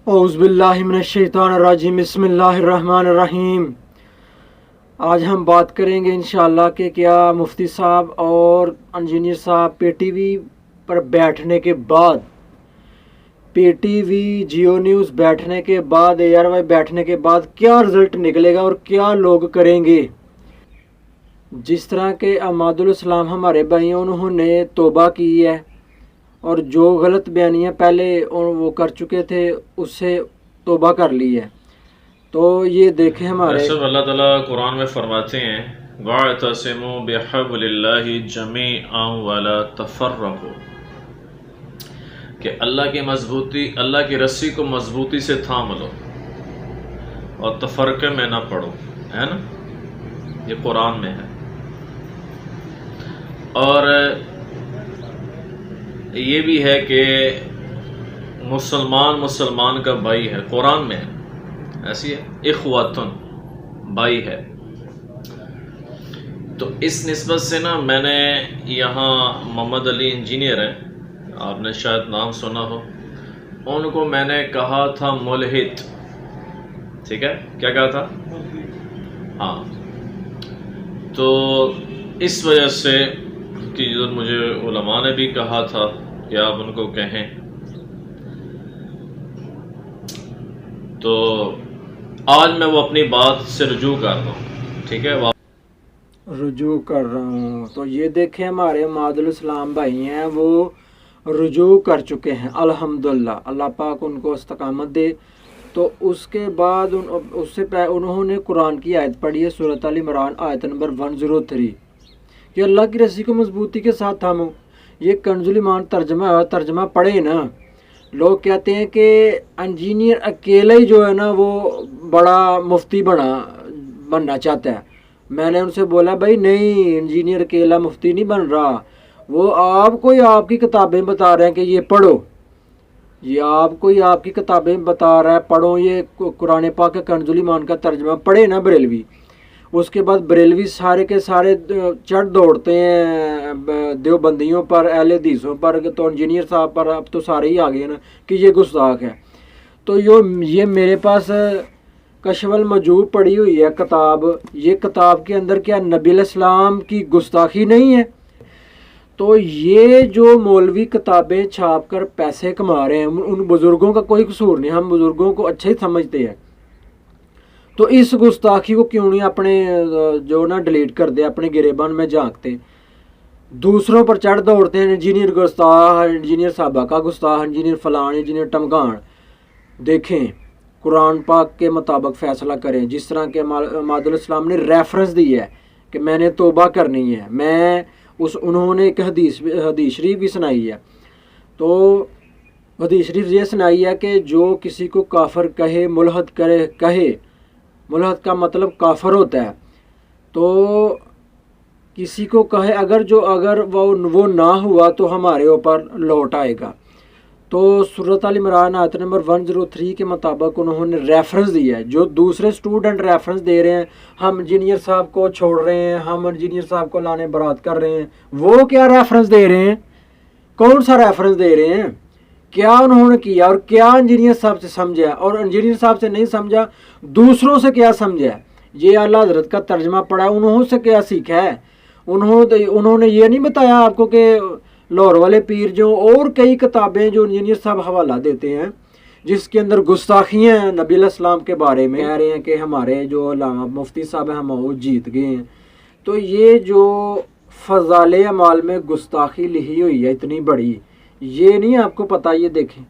औज़ु बिल्लाहि मिनश्शैतानिर्रजीम बिस्मिल्लाहिर्रहमानिर्रहीम। आज हम बात करेंगे इंशाअल्लाह कि क्या मुफ्ती साहब और इंजीनियर साहब PTV पर बैठने के बाद, PTV जियो न्यूज़ बैठने के बाद, ARY बैठने के बाद क्या रिज़ल्ट निकलेगा और क्या लोग करेंगे। जिस तरह के अमादुल इस्लाम हमारे भाई हैं, उन्होंने तौबा की है और जो गलत बयानियाँ पहले वो कर चुके थे उससे तौबा कर ली है। तो ये देखें हमारे ऐसा अल्लाह ताला कुरान में फरमाते हैं वअतसिमू बिहब्लिल्लाहि जमीअन वला तफर्रकू, कि अल्लाह की रस्सी को मजबूती से थाम लो और तफरके में ना पड़ो, है ना। ये कुरान में है। और ये भी है कि मुसलमान का भाई है, कुरान में है, ऐसी है, इख्वातुन भाई है। तो इस निस्बत से ना मैंने यहाँ मोहम्मद अली इंजीनियर हैं, आपने शायद नाम सुना हो, उनको मैंने कहा था मुल्हिद, ठीक है, क्या कहा था, हाँ। तो इस वजह से कि जो मुझे उलमा ने भी कहा था कि आप उनको कहें, तो आज मैं वो अपनी बात से रुजू कर रहा हूँ, ठीक है, रुजू कर रहा हूँ। तो ये देखें हमारे मादुल इस्लाम भाई हैं, वो रुजू कर चुके हैं अल्हम्दुलिल्लाह, अल्लाह पाक उनको इस्तकामत दे। तो उसके बाद उन्होंने कुरान की आयत पढ़ी है, सूरत अल इमरान आयत नंबर 103, कि अल्लाह की रस्सी को मजबूती के साथ थामो। ये कंजुल ईमान तर्जमा पढ़े ना। लोग कहते हैं कि इंजीनियर अकेला ही जो है ना वो बड़ा मुफ्ती बनना चाहता है। मैंने उनसे बोला भाई नहीं, इंजीनियर अकेला मुफ्ती नहीं बन रहा, वो आपको ही आपकी किताबें बता रहे हैं कि ये पढ़ो, ये आपको ही आपकी किताबें बता रहा है पढ़ो। ये कुरान पाक का कंजुल ईमान का तर्जमा पढ़े ना बरेलवी। उसके बाद बरेलवी सारे के सारे चढ़ दौड़ते हैं देवबंदियों पर, अहले हदीसों पर, तो इंजीनियर साहब पर अब तो सारे ही आ गए ना कि ये गुस्ताख है। तो ये मेरे पास कशवल मजूब पड़ी हुई है किताब। ये किताब के अंदर क्या नबी इस्लाम की गुस्ताखी नहीं है? तो ये जो मौलवी किताबें छाप कर पैसे कमा रहे हैं, उन बुज़ुर्गों का कोई कसूर नहीं, हम बुज़ुर्गों को अच्छे ही समझते हैं। तो इस गुस्ताखी को क्यों नहीं अपने जो ना डिलीट कर दे, अपने गिरेबान में झांकते, दूसरों पर चढ़ दौड़ते हैं, इंजीनियर गुस्ताख, इंजीनियर साहबा का गुस्ताख, इंजीनियर फलान, इंजीनियर टमगान। देखें कुरान पाक के मुताबिक फ़ैसला करें। जिस तरह के मादुल इस्लाम ने रेफरेंस दी है कि मैंने तौबा करनी है, उन्होंने एक हदीस शरीफ भी सुनाई है। तो हदीस शरीफ ये सुनाई है कि जो किसी को काफिर कहे, मुल्हद कहे, मुल्हद का मतलब काफिर होता है, तो किसी को कहे अगर वो ना हुआ तो हमारे ऊपर लौट आएगा। तो सूरत अल इमरान आयत नंबर 103 के मुताबिक उन्होंने रेफरेंस दिया है। जो दूसरे स्टूडेंट रेफरेंस दे रहे हैं, हम इंजीनियर साहब को छोड़ रहे हैं, हम इंजीनियर साहब को लाने बरात कर रहे हैं, वो क्या रेफरेंस दे रहे हैं, कौन सा रेफरेंस दे रहे हैं, क्या उन्होंने किया और क्या इंजीनियर साहब से समझा, और इंजीनियर साहब से नहीं समझा दूसरों से क्या समझा। ये आला हज़रत का तर्जमा पढ़ा, उन्होंने से क्या सीखा है। उन्होंने ये नहीं बताया आपको कि लाहौर वाले पीर जो और कई किताबें जो इंजीनियर साहब हवाला देते हैं जिसके अंदर गुस्ताखियाँ हैं नबी इस्लाम के बारे में, कह रहे हैं कि हमारे जो अल्लामा मुफ्ती साहब हैं हम वो जीत गए हैं। तो ये जो फ़ज़ाइल अमाल में गुस्ताखी लिखी हुई है इतनी बड़ी, ये नहीं आपको पता। ये देखें,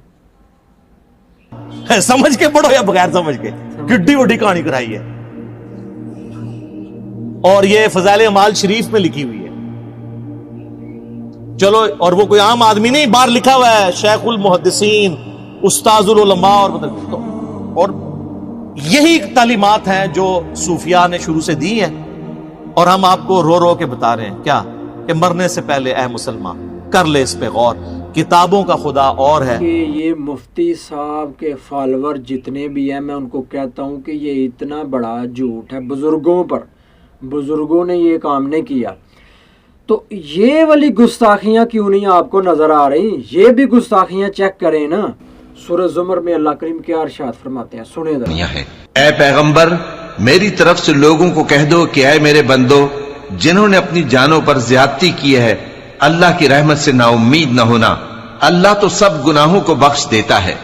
समझ के पढ़ो या बगैर समझ के, किड्डी वड्डी कहानी कराई है। और ये फ़ज़ाइल अमाल शरीफ में लिखी हुई है। चलो, और वो कोई आम आदमी नहीं, बाहर लिखा हुआ है शेखुल मुहद्दिसीन, उस्ताजुल उलमा, और यही तालीमात हैं जो सूफिया ने शुरू से दी हैं, और हम आपको रो रो के बता रहे हैं क्या, कि मरने से पहले ऐ मुसलमान कर ले इस पे गौर, किताबों का खुदा और है। कि ये मुफ्ती साहब के फॉलोअर जितने भी हैं, मैं उनको कहता हूँ कि ये इतना बड़ा झूठ है बुजुर्गों पर, बुजुर्गों ने ये काम नहीं किया। तो ये वाली गुस्ताखियाँ क्यों नहीं आपको नज़र आ रही? ये भी गुस्ताखियाँ चेक करें ना। सूरह ज़ुमर में अल्लाह करीम क्या इरशाद फरमाते हैं, सुने ज़रा। है। ऐ पैगंबर, मेरी तरफ से लोगों को कह दो कि ऐ मेरे बंदो, जिन्होंने अपनी जानों पर ज्यादती की है, अल्लाह की रहमत से नाउम्मीद न होना। अल्लाह तो सब गुनाहों को बख्श देता है,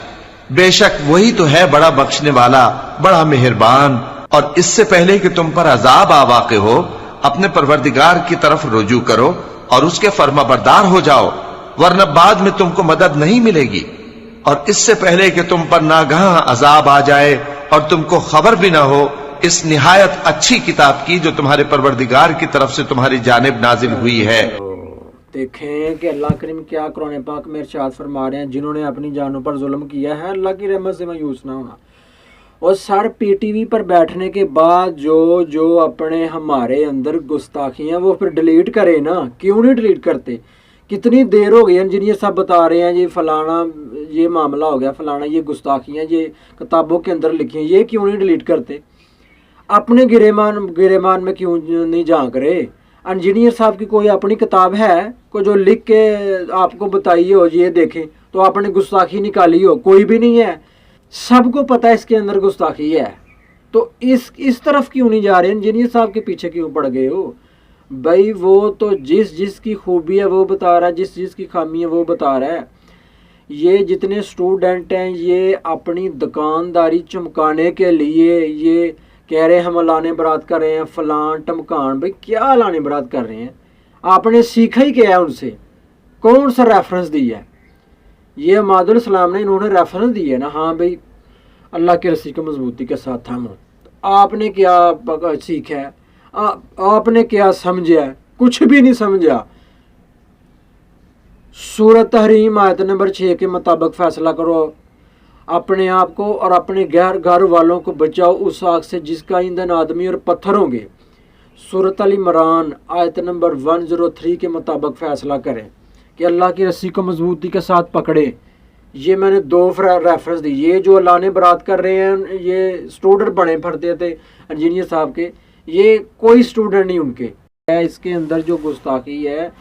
बेशक वही तो है बड़ा बख्शने वाला, बड़ा मेहरबान। और इससे पहले कि तुम पर अजाब आ वाक़े हो, अपने परवरदिगार की तरफ रुजू करो और उसके फर्माबरदार हो जाओ, वरना बाद में तुमको मदद नहीं मिलेगी। और इससे पहले कि तुम पर नागहां अजाब आ जाए और तुमको खबर भी ना हो, इस निहायत अच्छी किताब की जो तुम्हारे परवरदिगार की तरफ से तुम्हारी जानिब नाजिल हुई है। देखें कि अल्लाह करीम क्या कुरान पाक में इरशाद फरमा रहे हैं, जिन्होंने अपनी जानों पर जुल्म किया है अल्लाह की रहमत से मायूस ना होना। और सर पीटीवी पर बैठने के बाद जो अपने हमारे अंदर गुस्ताखियाँ वो फिर डिलीट करें ना, क्यों नहीं डिलीट करते? कितनी देर हो गई इंजीनियर साहब बता रहे हैं ये फलाना ये मामला हो गया, फलाना ये गुस्ताखियाँ ये किताबों के अंदर लिखी हैं, ये क्यों नहीं डिलीट करते? अपने गिरेमान में क्यों नहीं झांक रहे? इंजीनियर साहब की कोई अपनी किताब है को जो लिख के आपको बताई हो ये देखें, तो आपने गुस्ताखी निकाली हो? कोई भी नहीं है, सबको पता है इसके अंदर गुस्ताखी है। तो इस तरफ क्यों नहीं जा रहे? इंजीनियर साहब के पीछे क्यों पड़ गए हो भाई? वो तो जिस की खूबी है वो बता रहा है, जिस की खामी है वो बता रहा है। ये जितने स्टूडेंट हैं ये अपनी दुकानदारी चमकाने के लिए ये कह रहे हैं हम लाने बरात कर रहे हैं, फलान टमकान। भाई क्या लाने बरात कर रहे हैं? आपने सीखा ही क्या है उनसे? कौन सा रेफरेंस दिया है? ये अमादुल सलाम ने इन्होंने रेफरेंस दिया है ना, हाँ भाई अल्लाह की रस्सी को मजबूती के साथ थामो। आपने क्या सीखा है? आपने क्या समझा? कुछ भी नहीं समझा। सूरत तहरीम आयत नंबर 6 के मुताबिक फैसला करो, अपने आप को और अपने घर वालों को बचाओ उस आग से जिसका ईंधन आदमी और पत्थर होंगे। सूरत अल इमरान आयत नंबर 103 के मुताबिक फैसला करें कि अल्लाह की रस्सी को मजबूती के साथ पकड़े। ये मैंने 2 रेफरेंस दी। ये जो अल्लाह ने बरात कर रहे हैं ये स्टूडेंट बने फिरते थे इंजीनियर साहब के, ये कोई स्टूडेंट नहीं उनके। इसके अंदर जो गुस्ताखी है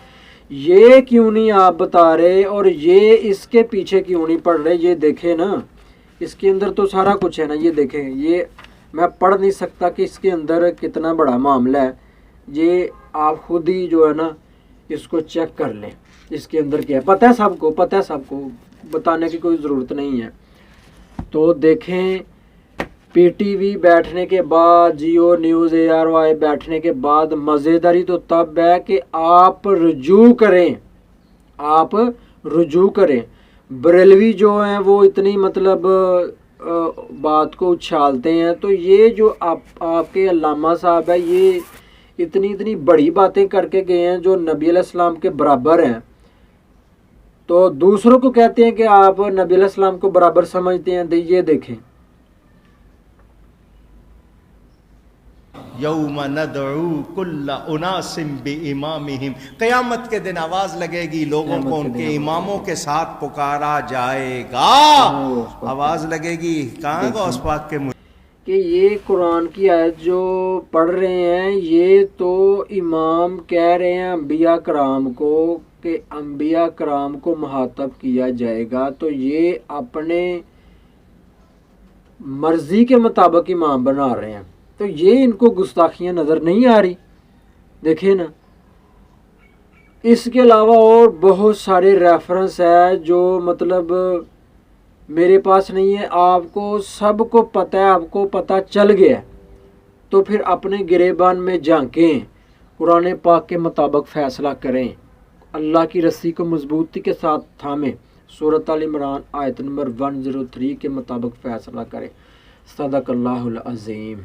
ये क्यों नहीं आप बता रहे, और ये इसके पीछे क्यों नहीं पड़ रहे? ये देखें ना, इसके अंदर तो सारा कुछ है ना। ये देखें, ये मैं पढ़ नहीं सकता कि इसके अंदर कितना बड़ा मामला है। ये आप खुद ही जो है ना इसको चेक कर लें, इसके अंदर क्या है। पता है सबको, पता है सबको, बताने की कोई ज़रूरत नहीं है। तो देखें पीटीवी बैठने के बाद, जियो न्यूज़ ARY बैठने के बाद मज़ेदारी तो तब है कि आप रुजू करें, आप रुजू करें। बरेलवी जो हैं वो इतनी मतलब बात को उछालते हैं, तो ये जो आपके अल्लामा साहब है ये इतनी बड़ी बातें करके गए हैं जो नबी अलैहिस्सलाम के बराबर हैं। तो दूसरों को कहते हैं कि आप नबी अलैहिस्सलाम को बराबर समझते हैं। ये देखें, यौम नदउ कुल्ला उनासिम बिइमामिहिम, क़यामत के दिन आवाज लगेगी, लोगों को उनके इमामों के साथ पुकारा जाएगा। आवाज लगेगी कहाँ गौस पाक के मुझे कि ये कुरान की आयत जो पढ़ रहे हैं ये तो इमाम कह रहे हैं अंबिया कराम को कि अंबिया कराम को मुहातब किया जाएगा, तो ये अपने मर्जी के मुताबिक इमाम बना रहे हैं। तो ये इनको गुस्ताखियाँ नज़र नहीं आ रही? देखें ना, इसके अलावा और बहुत सारे रेफरेंस है जो मतलब मेरे पास नहीं है, आपको सबको पता है, आपको पता चल गया। तो फिर अपने गिरेबान में झांकें, कुरान पाक के मुताबिक फ़ैसला करें, अल्लाह की रस्सी को मजबूती के साथ थामें। सूरत अल इमरान आयत नंबर 103 के मुताबिक फ़ैसला करें। सदक़ल्लाहुल अज़ीम।